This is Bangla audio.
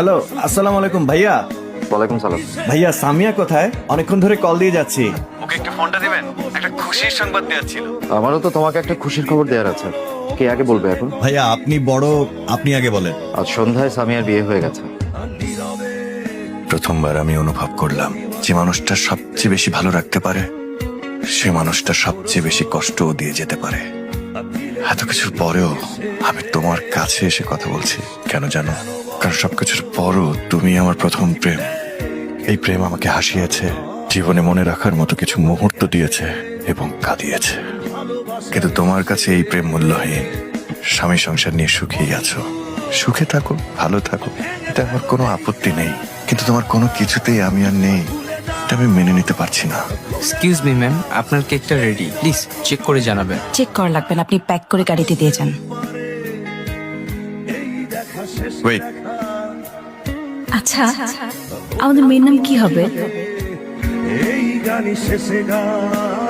হ্যালো, আসসালামু আলাইকুম ভাইয়া। ওয়ালাইকুম সালাম। ভাইয়া সামিয়া কোথায়? অনেকক্ষণ ধরে কল দিয়ে যাচ্ছি। ওকে একটু ফোনটা দিবেন, একটা খুশির সংবাদ দেওয়ার ছিল। আমারও তো তোমাকে একটা খুশির খবর দেওয়ার আছে। কে আগে বলবে এখন? ভাইয়া আপনি বড়, আপনি আগে বলেন। আজ সন্ধ্যায় সামিয়ার বিয়ে হয়ে গেছে। প্রথমবার আমি অনুভব করলাম যে মানুষটা সবচেয়ে বেশি ভালো রাখতে পারে সে মানুষটা সবচেয়ে বেশি কষ্টও দিয়ে যেতে পারে। এত কিছুর পরেও আমি তোমার কাছে এসে কথা বলছি কেন জানো? কারণ সবকিছুর পরও তুমি আমার প্রথম প্রেম। এই প্রেম আমাকে হাসিয়েছে, জীবনে মনে রাখার মতো কিছু মুহূর্ত দিয়েছে এবং কাঁদিয়েছে। কিন্তু তোমার কাছে এই প্রেম মূল্যহীন। স্বামী সংসার নিয়ে সুখেই আছো, সুখে থাকো, ভালো থাকো, এটা আমার কোনো আপত্তি নেই। কিন্তু তোমার কোনো কিছুতেই আমি আর নেই, এটা আমি মেনে নিতে পারছি না। এক্সকিউজ মি ম্যাম, আপনার কেকটা রেডি, প্লিজ চেক করে জানাবেন। চেক করা লাগবে না, আপনি প্যাক করে গাড়িতে দিয়ে যান। ওয়েট, আচ্ছা, আমাদের মেয়ের নাম কি হবে? এই গানি শেষে গান